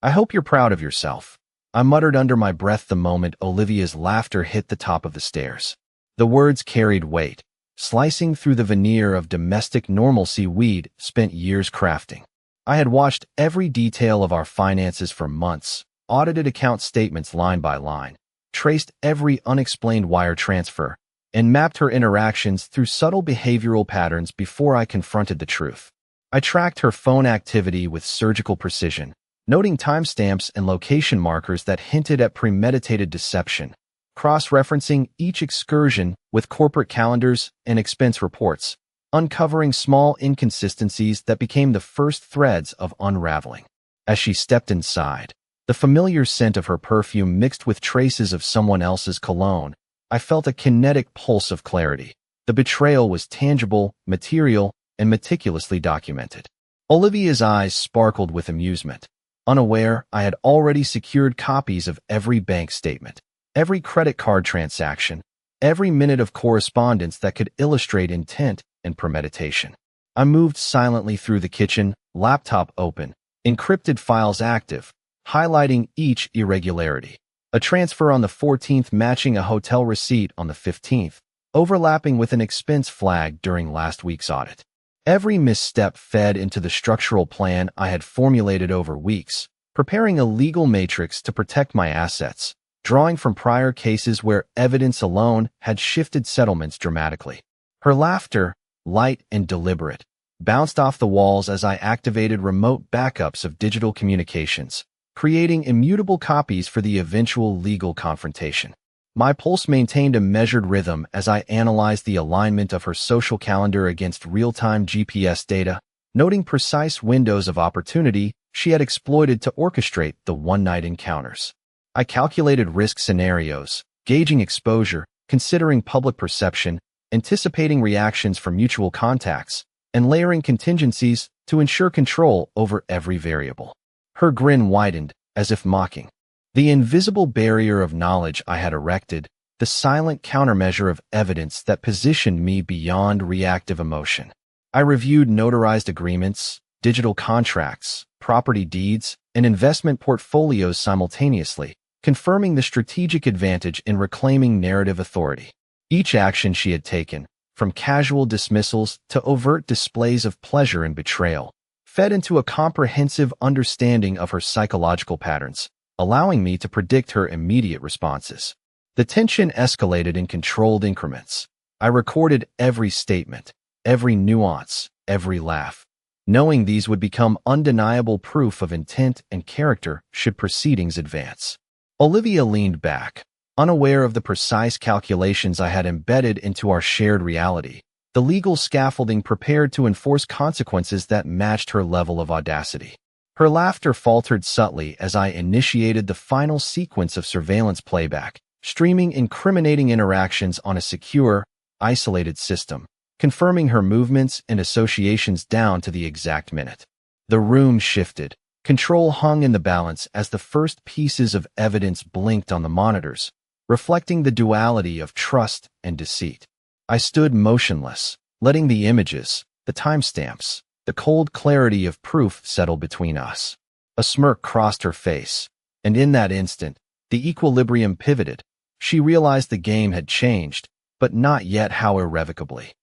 I hope you're proud of yourself. I muttered under my breath the moment Olivia's laughter hit the top of the stairs. The words carried weight, slicing through the veneer of domestic normalcy we'd spent years crafting. I had watched every detail of our finances for months, audited account statements line by line, traced every unexplained wire transfer, and mapped her interactions through subtle behavioral patterns before I confronted the truth. I tracked her phone activity with surgical precision, noting timestamps and location markers that hinted at premeditated deception, cross-referencing each excursion with corporate calendars and expense reports, uncovering small inconsistencies that became the first threads of unraveling. As she stepped inside, the familiar scent of her perfume mixed with traces of someone else's cologne, I felt a kinetic pulse of clarity. The betrayal was tangible, material, and meticulously documented. Olivia's eyes sparkled with amusement. Unaware, I had already secured copies of every bank statement, every credit card transaction, every minute of correspondence that could illustrate intent and premeditation. I moved silently through the kitchen, laptop open, encrypted files active, highlighting each irregularity. A transfer on the 14th matching a hotel receipt on the 15th, overlapping with an expense flag during last week's audit. Every misstep fed into the structural plan I had formulated over weeks, preparing a legal matrix to protect my assets, drawing from prior cases where evidence alone had shifted settlements dramatically. Her laughter, light and deliberate, bounced off the walls as I activated remote backups of digital communications, creating immutable copies for the eventual legal confrontation. My pulse maintained a measured rhythm as I analyzed the alignment of her social calendar against real-time GPS data, noting precise windows of opportunity she had exploited to orchestrate the one-night encounters. I calculated risk scenarios, gauging exposure, considering public perception, anticipating reactions from mutual contacts, and layering contingencies to ensure control over every variable. Her grin widened, as if mocking. The invisible barrier of knowledge I had erected, the silent countermeasure of evidence that positioned me beyond reactive emotion. I reviewed notarized agreements, digital contracts, property deeds, and investment portfolios simultaneously, confirming the strategic advantage in reclaiming narrative authority. Each action she had taken, from casual dismissals to overt displays of pleasure and betrayal, fed into a comprehensive understanding of her psychological patterns, allowing me to predict her immediate responses. The tension escalated in controlled increments. I recorded every statement, every nuance, every laugh, knowing these would become undeniable proof of intent and character should proceedings advance. Olivia leaned back, unaware of the precise calculations I had embedded into our shared reality, the legal scaffolding prepared to enforce consequences that matched her level of audacity. Her laughter faltered subtly as I initiated the final sequence of surveillance playback, streaming incriminating interactions on a secure, isolated system, confirming her movements and associations down to the exact minute. The room shifted. Control hung in the balance as the first pieces of evidence blinked on the monitors, reflecting the duality of trust and deceit. I stood motionless, letting the images, the timestamps, the cold clarity of proof settle between us. A smirk crossed her face, and in that instant, the equilibrium pivoted. She realized the game had changed, but not yet how irrevocably.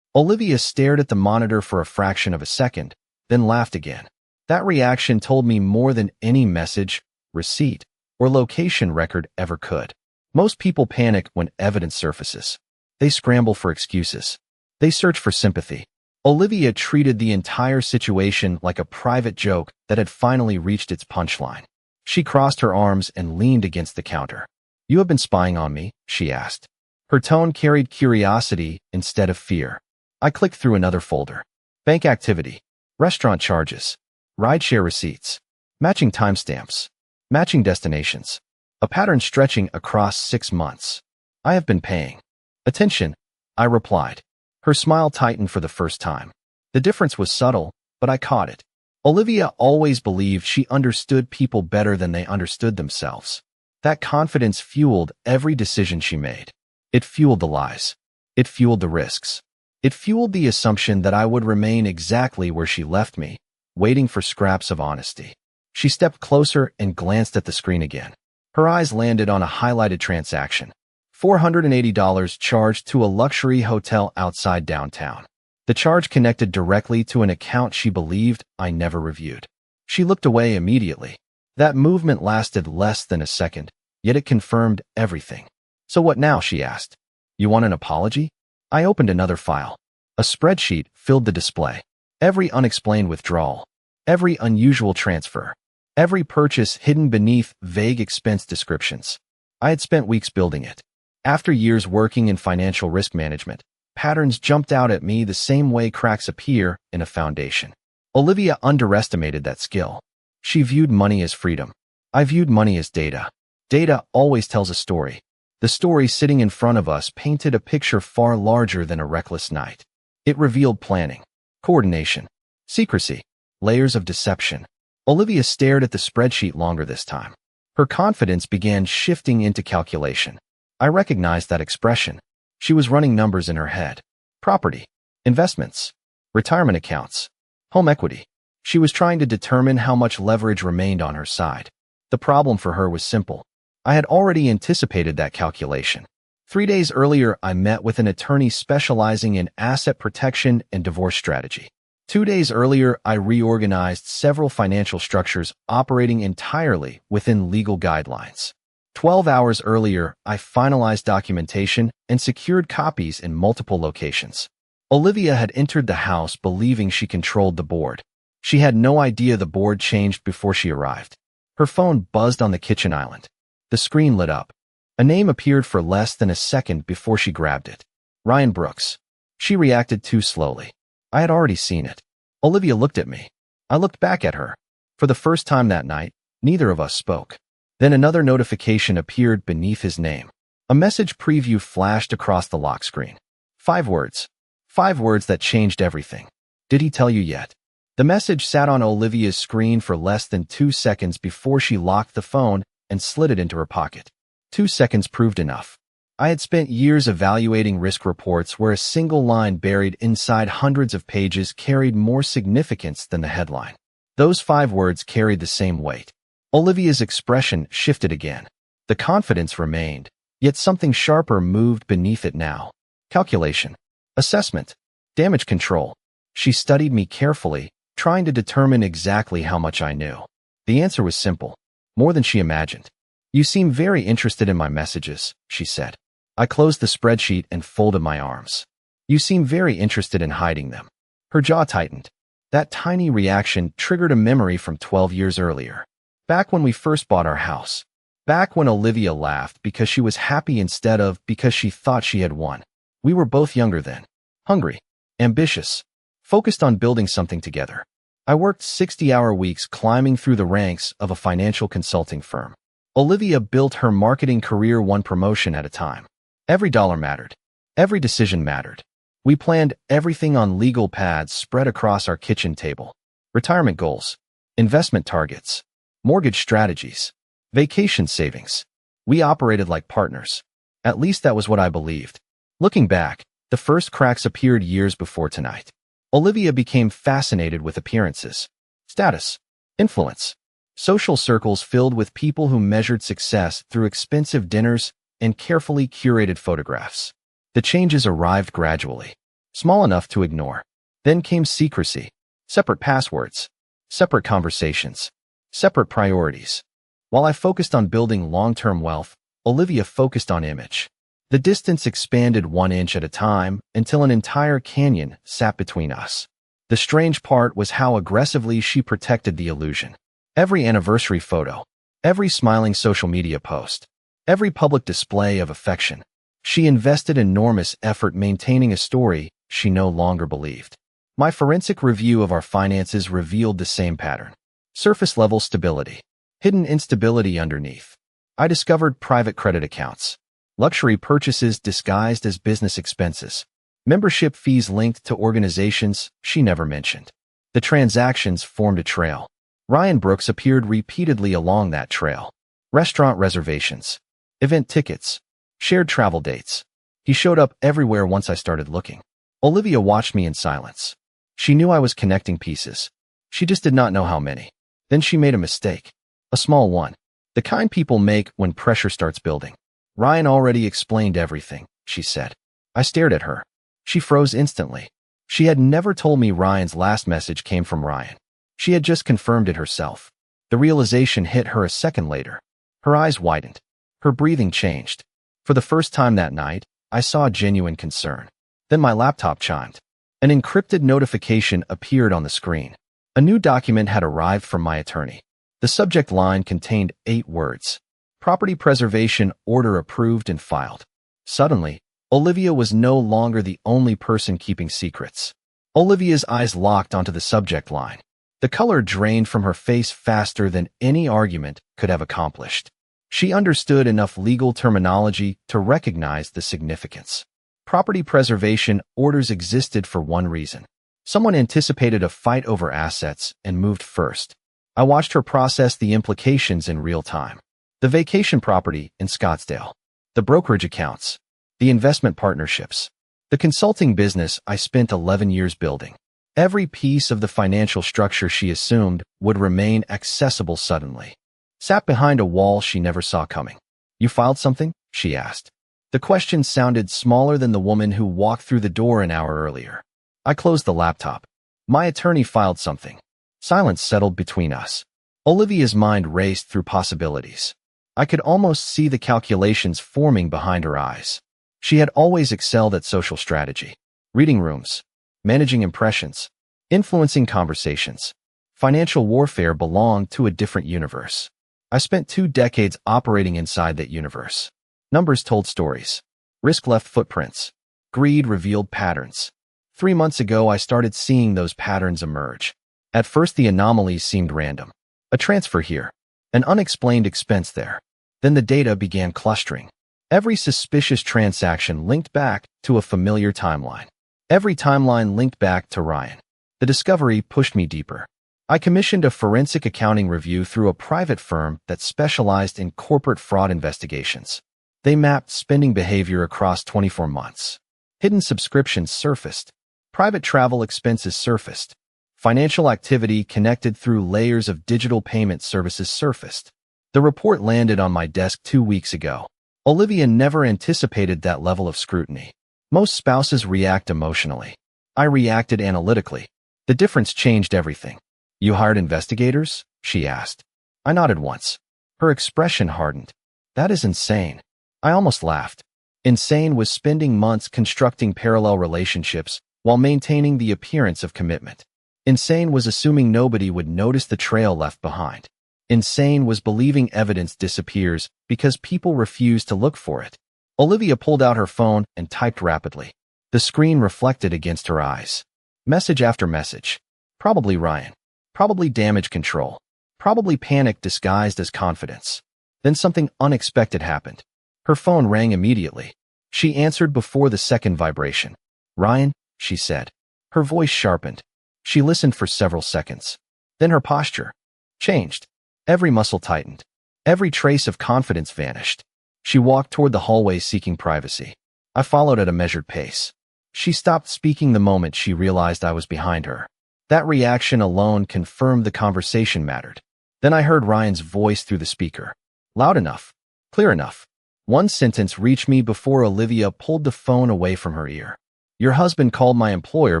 Olivia stared at the monitor for a fraction of a second, then laughed again. That reaction told me more than any message, receipt, or location record ever could. Most people panic when evidence surfaces. They scramble for excuses. They search for sympathy. Olivia treated the entire situation like a private joke that had finally reached its punchline. She crossed her arms and leaned against the counter. "You have been spying on me?" she asked. Her tone carried curiosity instead of fear. I clicked through another folder. Bank activity, restaurant charges, rideshare receipts, matching timestamps, matching destinations, a pattern stretching across 6 months. "I have been paying attention," I replied. Her smile tightened for the first time. The difference was subtle, but I caught it. Olivia always believed she understood people better than they understood themselves. That confidence fueled every decision she made. It fueled the lies. It fueled the risks. It fueled the assumption that I would remain exactly where she left me, waiting for scraps of honesty. She stepped closer and glanced at the screen again. Her eyes landed on a highlighted transaction. $480 charged to a luxury hotel outside downtown. The charge connected directly to an account she believed I never reviewed. She looked away immediately. That movement lasted less than a second, yet it confirmed everything. "So what now?" she asked. "You want an apology?" I opened another file. A spreadsheet filled the display. Every unexplained withdrawal, every unusual transfer, every purchase hidden beneath vague expense descriptions. I had spent weeks building it. After years working in financial risk management, patterns jumped out at me the same way cracks appear in a foundation. Olivia underestimated that skill. She viewed money as freedom. I viewed money as data. Data always tells a story. The story sitting in front of us painted a picture far larger than a reckless night. It revealed planning, coordination, secrecy, layers of deception. Olivia stared at the spreadsheet longer this time. Her confidence began shifting into calculation. I recognized that expression. She was running numbers in her head. Property, investments, retirement accounts, home equity. She was trying to determine how much leverage remained on her side. The problem for her was simple. I had already anticipated that calculation. 3 days earlier, I met with an attorney specializing in asset protection and divorce strategy. 2 days earlier, I reorganized several financial structures operating entirely within legal guidelines. 12 hours earlier, I finalized documentation and secured copies in multiple locations. Olivia had entered the house believing she controlled the board. She had no idea the board changed before she arrived. Her phone buzzed on the kitchen island. The screen lit up. A name appeared for less than a second before she grabbed it. Ryan Brooks. She reacted too slowly. I had already seen it. Olivia looked at me. I looked back at her. For the first time that night, neither of us spoke. Then another notification appeared beneath his name. A message preview flashed across the lock screen. 5 words. 5 words that changed everything. Did he tell you yet? The message sat on Olivia's screen for less than 2 seconds before she locked the phone and slid it into her pocket. 2 seconds proved enough. I had spent years evaluating risk reports where a single line buried inside hundreds of pages carried more significance than the headline. Those 5 words carried the same weight. Olivia's expression shifted again. The confidence remained, yet something sharper moved beneath it now. Calculation, assessment, damage control. She studied me carefully, trying to determine exactly how much I knew. The answer was simple, more than she imagined. "You seem very interested in my messages," she said. I closed the spreadsheet and folded my arms. "You seem very interested in hiding them." Her jaw tightened. That tiny reaction triggered a memory from 12 years earlier. Back when we first bought our house. Back when Olivia laughed because she was happy instead of because she thought she had won. We were both younger then. Hungry. Ambitious. Focused on building something together. I worked 60-hour weeks climbing through the ranks of a financial consulting firm. Olivia built her marketing career one promotion at a time. Every dollar mattered. Every decision mattered. We planned everything on legal pads spread across our kitchen table. Retirement goals. Investment targets. Mortgage strategies. Vacation savings. We operated like partners. At least that was what I believed. Looking back, the first cracks appeared years before tonight. Olivia became fascinated with appearances, status, influence. Social circles filled with people who measured success through expensive dinners and carefully curated photographs. The changes arrived gradually, small enough to ignore. Then came secrecy, separate passwords, separate conversations, separate priorities. While I focused on building long-term wealth, Olivia focused on image. The distance expanded 1 inch at a time until an entire canyon sat between us. The strange part was how aggressively she protected the illusion. Every anniversary photo, every smiling social media post, every public display of affection. She invested enormous effort maintaining a story she no longer believed. My forensic review of our finances revealed the same pattern. Surface-level stability, hidden instability underneath. I discovered private credit accounts, luxury purchases disguised as business expenses, membership fees linked to organizations she never mentioned. The transactions formed a trail. Ryan Brooks appeared repeatedly along that trail. Restaurant reservations, event tickets, shared travel dates. He showed up everywhere once I started looking. Olivia watched me in silence. She knew I was connecting pieces. She just did not know how many. Then she made a mistake. A small one. The kind people make when pressure starts building. Ryan already explained everything, she said. I stared at her. She froze instantly. She had never told me Ryan's last message came from Ryan. She had just confirmed it herself. The realization hit her a second later. Her eyes widened. Her breathing changed. For the first time that night, I saw genuine concern. Then my laptop chimed. An encrypted notification appeared on the screen. A new document had arrived from my attorney. The subject line contained 8 words. Property preservation order approved and filed. Suddenly, Olivia was no longer the only person keeping secrets. Olivia's eyes locked onto the subject line. The color drained from her face faster than any argument could have accomplished. She understood enough legal terminology to recognize the significance. Property preservation orders existed for one reason. Someone anticipated a fight over assets and moved first. I watched her process the implications in real time. The vacation property in Scottsdale. The brokerage accounts. The investment partnerships. The consulting business I spent 11 years building. Every piece of the financial structure she assumed would remain accessible suddenly. Sat behind a wall she never saw coming. You filed something? She asked. The question sounded smaller than the woman who walked through the door an hour earlier. I closed the laptop. My attorney filed something. Silence settled between us. Olivia's mind raced through possibilities. I could almost see the calculations forming behind her eyes. She had always excelled at social strategy. Reading rooms. Managing impressions. Influencing conversations. Financial warfare belonged to a different universe. I spent 2 decades operating inside that universe. Numbers told stories. Risk left footprints. Greed revealed patterns. 3 months ago, I started seeing those patterns emerge. At first, the anomalies seemed random. A transfer here. An unexplained expense there. Then the data began clustering. Every suspicious transaction linked back to a familiar timeline. Every timeline linked back to Ryan. The discovery pushed me deeper. I commissioned a forensic accounting review through a private firm that specialized in corporate fraud investigations. They mapped spending behavior across 24 months. Hidden subscriptions surfaced. Private travel expenses surfaced. Financial activity connected through layers of digital payment services surfaced. The report landed on my desk 2 weeks ago. Olivia never anticipated that level of scrutiny. Most spouses react emotionally. I reacted analytically. The difference changed everything. You hired investigators? She asked. I nodded once. Her expression hardened. That is insane. I almost laughed. Insane was spending months constructing parallel relationships while maintaining the appearance of commitment. Insane was assuming nobody would notice the trail left behind. Insane was believing evidence disappears because people refuse to look for it. Olivia pulled out her phone and typed rapidly. The screen reflected against her eyes. Message after message. Probably Ryan. Probably damage control. Probably panic disguised as confidence. Then something unexpected happened. Her phone rang immediately. She answered before the second vibration. Ryan, she said. Her voice sharpened. She listened for several seconds. Then her posture changed. Every muscle tightened. Every trace of confidence vanished. She walked toward the hallway seeking privacy. I followed at a measured pace. She stopped speaking the moment she realized I was behind her. That reaction alone confirmed the conversation mattered. Then I heard Ryan's voice through the speaker. Loud enough. Clear enough. One sentence reached me before Olivia pulled the phone away from her ear. Your husband called my employer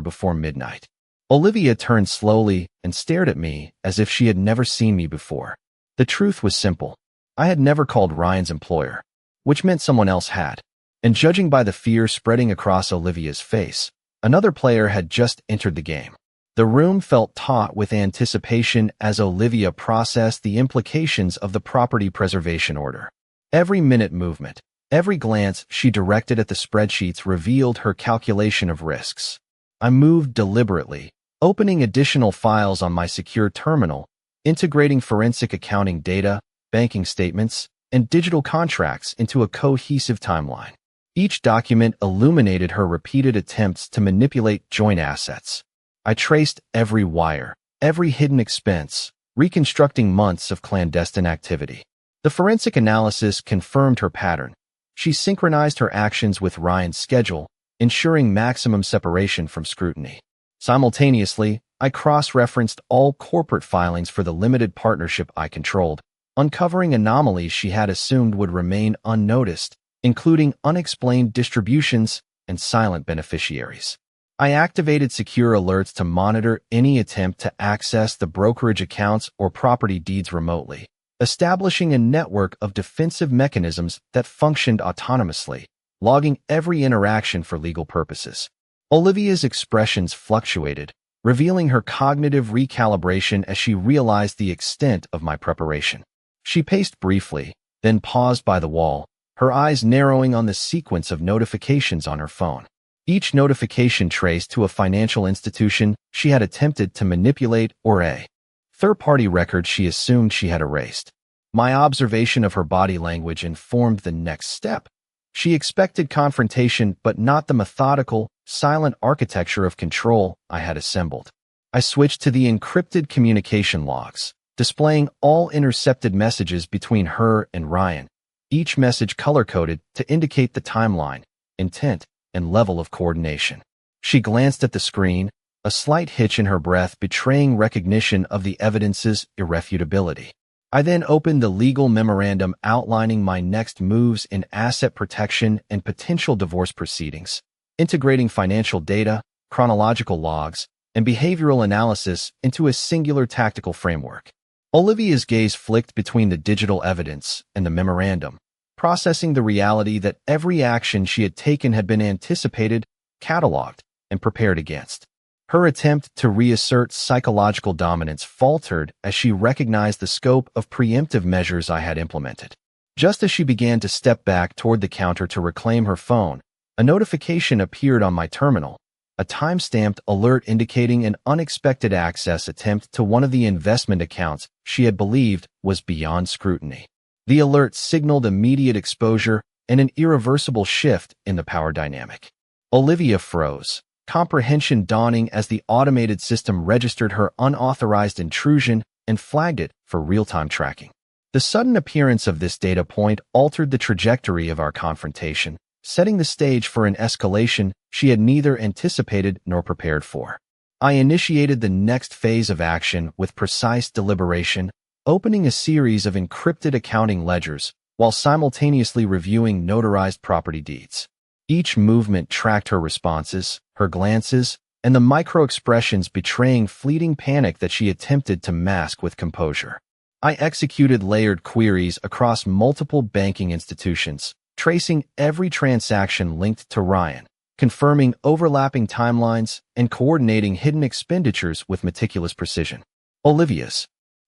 before midnight. Olivia turned slowly and stared at me as if she had never seen me before. The truth was simple. I had never called Ryan's employer, which meant someone else had. And judging by the fear spreading across Olivia's face, another player had just entered the game. The room felt taut with anticipation as Olivia processed the implications of the property preservation order. Every minute movement, every glance she directed at the spreadsheets revealed her calculation of risks. I moved deliberately, opening additional files on my secure terminal, integrating forensic accounting data, banking statements, and digital contracts into a cohesive timeline. Each document illuminated her repeated attempts to manipulate joint assets. I traced every wire, every hidden expense, reconstructing months of clandestine activity. The forensic analysis confirmed her pattern. She synchronized her actions with Ryan's schedule, ensuring maximum separation from scrutiny. Simultaneously, I cross-referenced all corporate filings for the limited partnership I controlled, uncovering anomalies she had assumed would remain unnoticed, including unexplained distributions and silent beneficiaries. I activated secure alerts to monitor any attempt to access the brokerage accounts or property deeds remotely, establishing a network of defensive mechanisms that functioned autonomously, logging every interaction for legal purposes. Olivia's expressions fluctuated, revealing her cognitive recalibration as she realized the extent of my preparation. She paced briefly, then paused by the wall, her eyes narrowing on the sequence of notifications on her phone. Each notification traced to a financial institution she had attempted to manipulate or a third-party record she assumed she had erased. My observation of her body language informed the next step. She expected confrontation, but not the methodical, silent architecture of control I had assembled. I switched to the encrypted communication logs, displaying all intercepted messages between her and Ryan, each message color-coded to indicate the timeline, intent, and level of coordination. She glanced at the screen, a slight hitch in her breath betraying recognition of the evidence's irrefutability. I then opened the legal memorandum outlining my next moves in asset protection and potential divorce proceedings, integrating financial data, chronological logs, and behavioral analysis into a singular tactical framework. Olivia's gaze flicked between the digital evidence and the memorandum, processing the reality that every action she had taken had been anticipated, cataloged, and prepared against. Her attempt to reassert psychological dominance faltered as she recognized the scope of preemptive measures I had implemented. Just as she began to step back toward the counter to reclaim her phone, a notification appeared on my terminal, a time-stamped alert indicating an unexpected access attempt to one of the investment accounts she had believed was beyond scrutiny. The alert signaled immediate exposure and an irreversible shift in the power dynamic. Olivia froze, comprehension dawning as the automated system registered her unauthorized intrusion and flagged it for real-time tracking. The sudden appearance of this data point altered the trajectory of our confrontation, setting the stage for an escalation she had neither anticipated nor prepared for. I initiated the next phase of action with precise deliberation, opening a series of encrypted accounting ledgers while simultaneously reviewing notarized property deeds. Each movement tracked her responses, her glances, and the micro-expressions betraying fleeting panic that she attempted to mask with composure. I executed layered queries across multiple banking institutions, tracing every transaction linked to Ryan, confirming overlapping timelines, and coordinating hidden expenditures with meticulous precision. Olivia's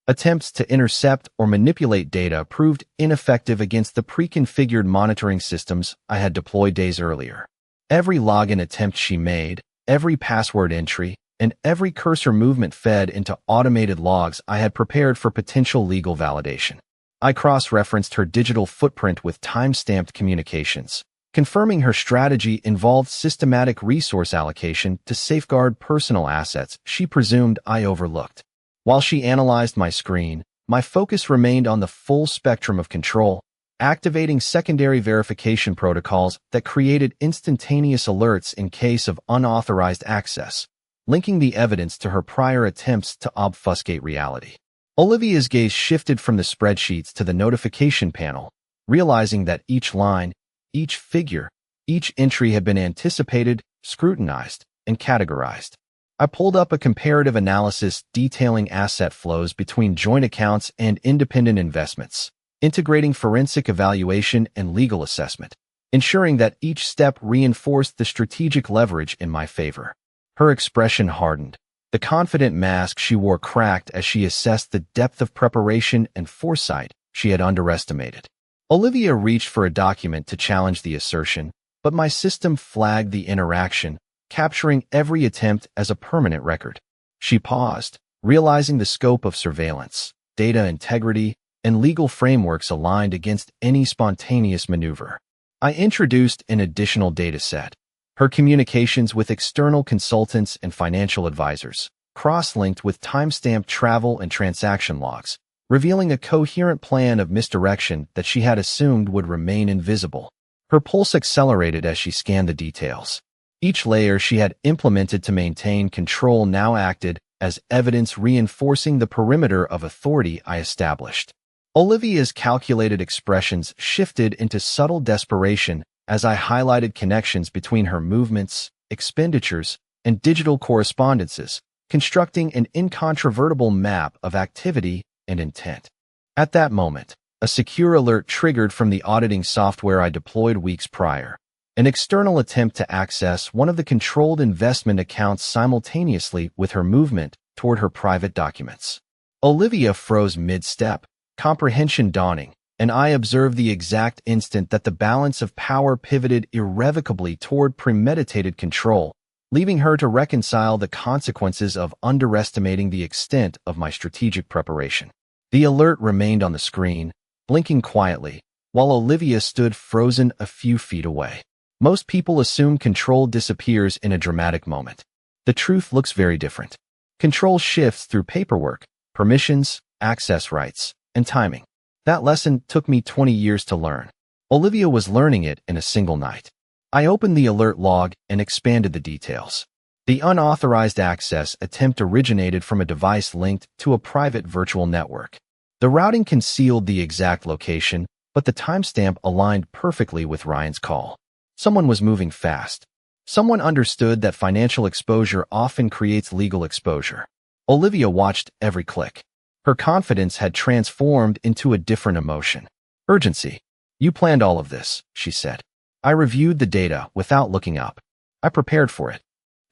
attempts to intercept or manipulate data proved ineffective against the pre-configured monitoring systems I had deployed days earlier. Every login attempt she made, every password entry, and every cursor movement fed into automated logs I had prepared for potential legal validation. I cross-referenced her digital footprint with time-stamped communications, confirming her strategy involved systematic resource allocation to safeguard personal assets she presumed I overlooked. While she analyzed my screen, my focus remained on the full spectrum of control, activating secondary verification protocols that created instantaneous alerts in case of unauthorized access, linking the evidence to her prior attempts to obfuscate reality. Olivia's gaze shifted from the spreadsheets to the notification panel, realizing that each line, each figure, each entry had been anticipated, scrutinized, and categorized. I pulled up a comparative analysis detailing asset flows between joint accounts and independent investments, integrating forensic evaluation and legal assessment, ensuring that each step reinforced the strategic leverage in my favor. Her expression hardened. The confident mask she wore cracked as she assessed the depth of preparation and foresight she had underestimated. Olivia reached for a document to challenge the assertion, but my system flagged the interaction, capturing every attempt as a permanent record. She paused, realizing the scope of surveillance, data integrity, and legal frameworks aligned against any spontaneous maneuver. I introduced an additional data set, her communications with external consultants and financial advisors, cross-linked with time-stamped travel and transaction logs, revealing a coherent plan of misdirection that she had assumed would remain invisible. Her pulse accelerated as she scanned the details. Each layer she had implemented to maintain control now acted as evidence reinforcing the perimeter of authority I established. Olivia's calculated expressions shifted into subtle desperation as I highlighted connections between her movements, expenditures, and digital correspondences, constructing an incontrovertible map of activity and intent. At that moment, a secure alert triggered from the auditing software I deployed weeks prior. An external attempt to access one of the controlled investment accounts simultaneously with her movement toward her private documents. Olivia froze mid-step, comprehension dawning, and I observed the exact instant that the balance of power pivoted irrevocably toward premeditated control, leaving her to reconcile the consequences of underestimating the extent of my strategic preparation. The alert remained on the screen, blinking quietly, while Olivia stood frozen a few feet away. Most people assume control disappears in a dramatic moment. The truth looks very different. Control shifts through paperwork, permissions, access rights, and timing. That lesson took me 20 years to learn. Olivia was learning it in a single night. I opened the alert log and expanded the details. The unauthorized access attempt originated from a device linked to a private virtual network. The routing concealed the exact location, but the timestamp aligned perfectly with Ryan's call. Someone was moving fast. Someone understood that financial exposure often creates legal exposure. Olivia watched every click. Her confidence had transformed into a different emotion. Urgency. You planned all of this, she said. I reviewed the data without looking up. I prepared for it.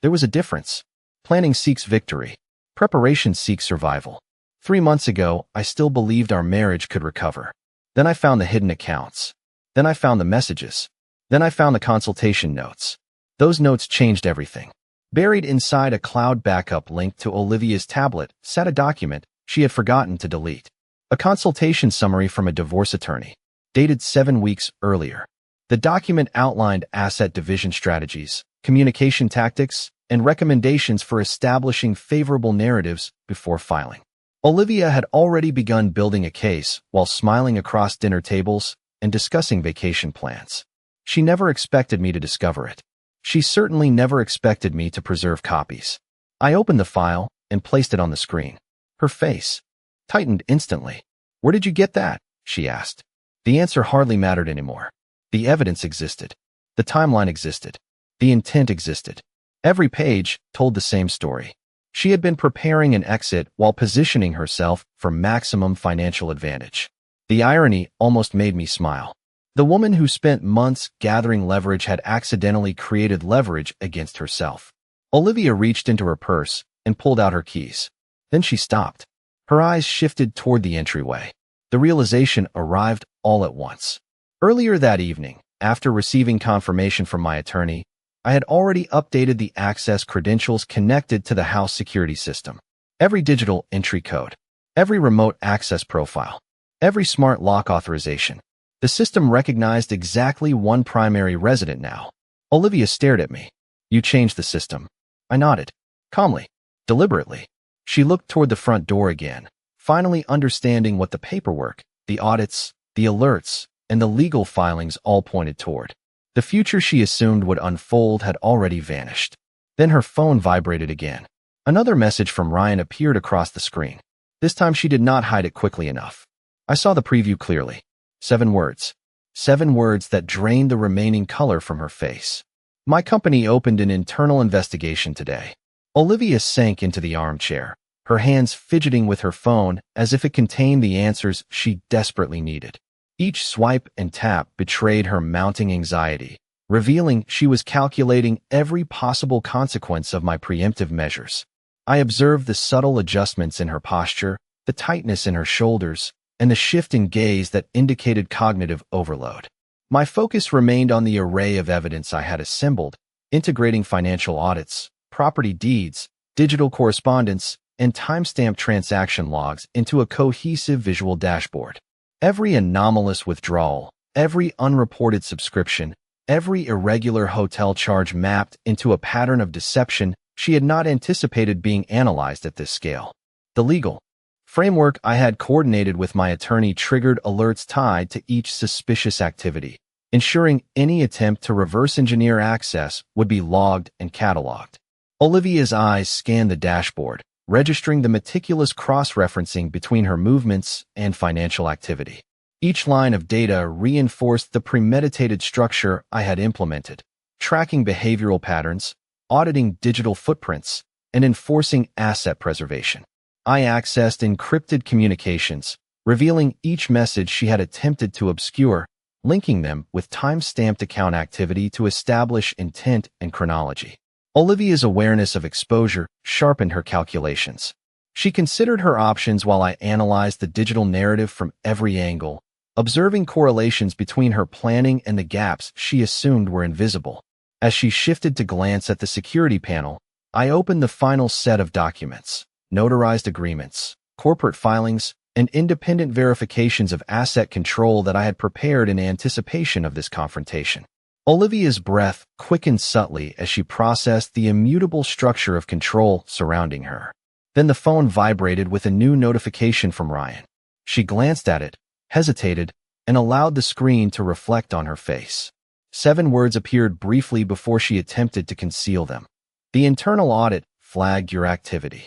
There was a difference. Planning seeks victory. Preparation seeks survival. 3 months ago, I still believed our marriage could recover. Then I found the hidden accounts. Then I found the messages. Then I found the consultation notes. Those notes changed everything. Buried inside a cloud backup linked to Olivia's tablet sat a document she had forgotten to delete. A consultation summary from a divorce attorney, dated 7 weeks earlier. The document outlined asset division strategies, communication tactics, and recommendations for establishing favorable narratives before filing. Olivia had already begun building a case while smiling across dinner tables and discussing vacation plans. She never expected me to discover it. She certainly never expected me to preserve copies. I opened the file and placed it on the screen. Her face tightened instantly. "Where did you get that?" she asked. The answer hardly mattered anymore. The evidence existed. The timeline existed. The intent existed. Every page told the same story. She had been preparing an exit while positioning herself for maximum financial advantage. The irony almost made me smile. The woman who spent months gathering leverage had accidentally created leverage against herself. Olivia reached into her purse and pulled out her keys. Then she stopped. Her eyes shifted toward the entryway. The realization arrived all at once. Earlier that evening, after receiving confirmation from my attorney, I had already updated the access credentials connected to the house security system. Every digital entry code, every remote access profile, every smart lock authorization. The system recognized exactly one primary resident now. Olivia stared at me. "You changed the system." I nodded. Calmly. Deliberately. She looked toward the front door again, finally understanding what the paperwork, the audits, the alerts, and the legal filings all pointed toward. The future she assumed would unfold had already vanished. Then her phone vibrated again. Another message from Ryan appeared across the screen. This time she did not hide it quickly enough. I saw the preview clearly. 7 words. 7 words that drained the remaining color from her face. "My company opened an internal investigation today." Olivia sank into the armchair, her hands fidgeting with her phone as if it contained the answers she desperately needed. Each swipe and tap betrayed her mounting anxiety, revealing she was calculating every possible consequence of my preemptive measures. I observed the subtle adjustments in her posture, the tightness in her shoulders, and the shift in gaze that indicated cognitive overload. My focus remained on the array of evidence I had assembled, integrating financial audits, property deeds, digital correspondence, and timestamp transaction logs into a cohesive visual dashboard. Every anomalous withdrawal, every unreported subscription, every irregular hotel charge mapped into a pattern of deception she had not anticipated being analyzed at this scale. The legal framework I had coordinated with my attorney triggered alerts tied to each suspicious activity, ensuring any attempt to reverse engineer access would be logged and cataloged. Olivia's eyes scanned the dashboard, registering the meticulous cross-referencing between her movements and financial activity. Each line of data reinforced the premeditated structure I had implemented, tracking behavioral patterns, auditing digital footprints, and enforcing asset preservation. I accessed encrypted communications, revealing each message she had attempted to obscure, linking them with time-stamped account activity to establish intent and chronology. Olivia's awareness of exposure sharpened her calculations. She considered her options while I analyzed the digital narrative from every angle, observing correlations between her planning and the gaps she assumed were invisible. As she shifted to glance at the security panel, I opened the final set of documents, notarized agreements, corporate filings, and independent verifications of asset control that I had prepared in anticipation of this confrontation. Olivia's breath quickened subtly as she processed the immutable structure of control surrounding her. Then the phone vibrated with a new notification from Ryan. She glanced at it, hesitated, and allowed the screen to reflect on her face. 7 words appeared briefly before she attempted to conceal them. The internal audit flagged your activity.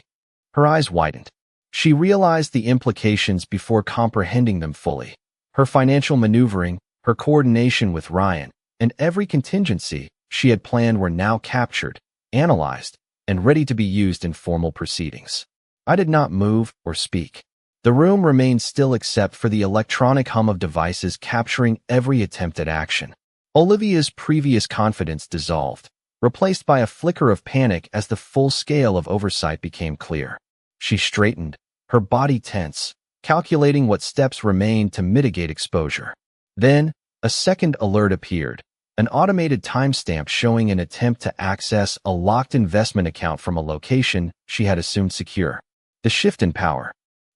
Her eyes widened. She realized the implications before comprehending them fully. Her financial maneuvering, her coordination with Ryan, and every contingency she had planned were now captured, analyzed, and ready to be used in formal proceedings. I did not move or speak. The room remained still except for the electronic hum of devices capturing every attempted action. Olivia's previous confidence dissolved, replaced by a flicker of panic as the full scale of oversight became clear. She straightened, her body tense, calculating what steps remained to mitigate exposure. Then, a second alert appeared, an automated timestamp showing an attempt to access a locked investment account from a location she had assumed secure. The shift in power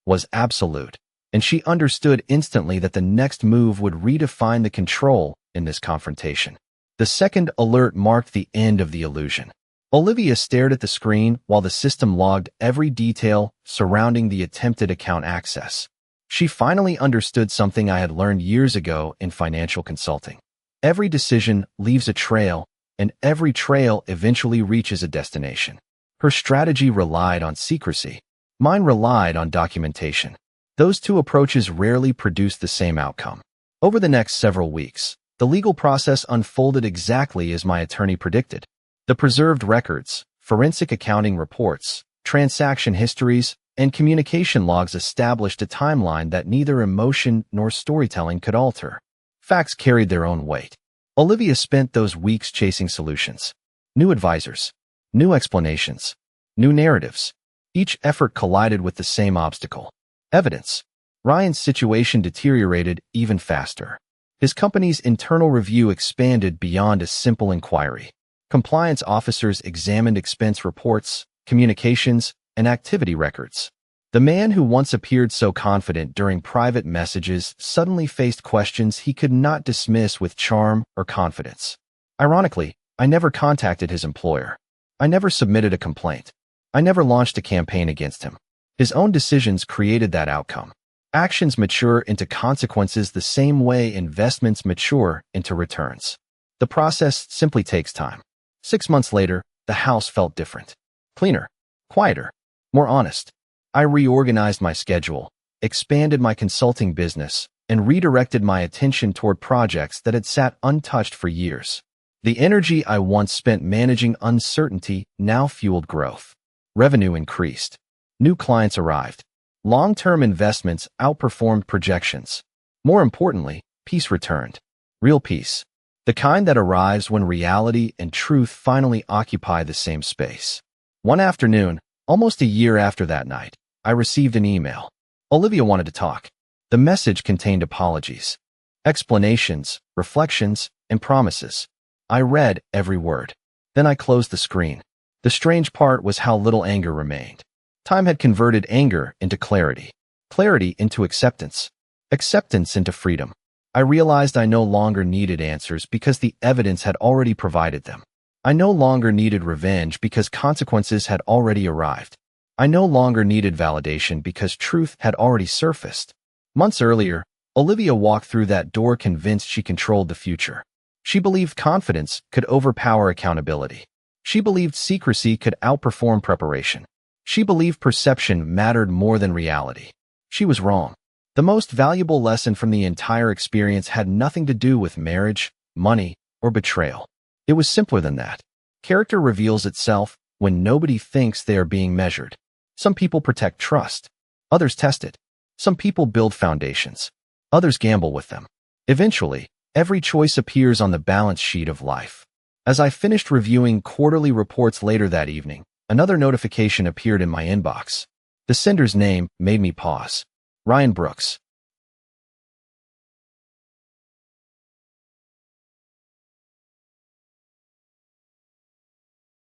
was absolute, and she understood instantly that the next move would redefine the control in this confrontation. The second alert marked the end of the illusion. Olivia stared at the screen while the system logged every detail surrounding the attempted account access. She finally understood something I had learned years ago in financial consulting. Every decision leaves a trail, and every trail eventually reaches a destination. Her strategy relied on secrecy. Mine relied on documentation. Those two approaches rarely produced the same outcome. Over the next several weeks, the legal process unfolded exactly as my attorney predicted. The preserved records, forensic accounting reports, transaction histories, and communication logs established a timeline that neither emotion nor storytelling could alter. Facts carried their own weight. Olivia spent those weeks chasing solutions. New advisors, new explanations, new narratives. Each effort collided with the same obstacle. Evidence. Ryan's situation deteriorated even faster. His company's internal review expanded beyond a simple inquiry. Compliance officers examined expense reports, communications, and activity records. The man who once appeared so confident during private messages suddenly faced questions he could not dismiss with charm or confidence. Ironically, I never contacted his employer. I never submitted a complaint. I never launched a campaign against him. His own decisions created that outcome. Actions mature into consequences the same way investments mature into returns. The process simply takes time. 6 months later, the house felt different. Cleaner, quieter, more honest. I reorganized my schedule, expanded my consulting business, and redirected my attention toward projects that had sat untouched for years. The energy I once spent managing uncertainty now fueled growth. Revenue increased. New clients arrived. Long-term investments outperformed projections. More importantly, peace returned. Real peace. The kind that arrives when reality and truth finally occupy the same space. One afternoon, almost a year after that night, I received an email. Olivia wanted to talk. The message contained apologies, explanations, reflections, and promises. I read every word. Then I closed the screen. The strange part was how little anger remained. Time had converted anger into clarity, clarity into acceptance, acceptance into freedom. I realized I no longer needed answers because the evidence had already provided them. I no longer needed revenge because consequences had already arrived. I no longer needed validation because truth had already surfaced. Months earlier, Olivia walked through that door convinced she controlled the future. She believed confidence could overpower accountability. She believed secrecy could outperform preparation. She believed perception mattered more than reality. She was wrong. The most valuable lesson from the entire experience had nothing to do with marriage, money, or betrayal. It was simpler than that. Character reveals itself when nobody thinks they are being measured. Some people protect trust. Others test it. Some people build foundations. Others gamble with them. Eventually, every choice appears on the balance sheet of life. As I finished reviewing quarterly reports later that evening, another notification appeared in my inbox. The sender's name made me pause. Ryan Brooks,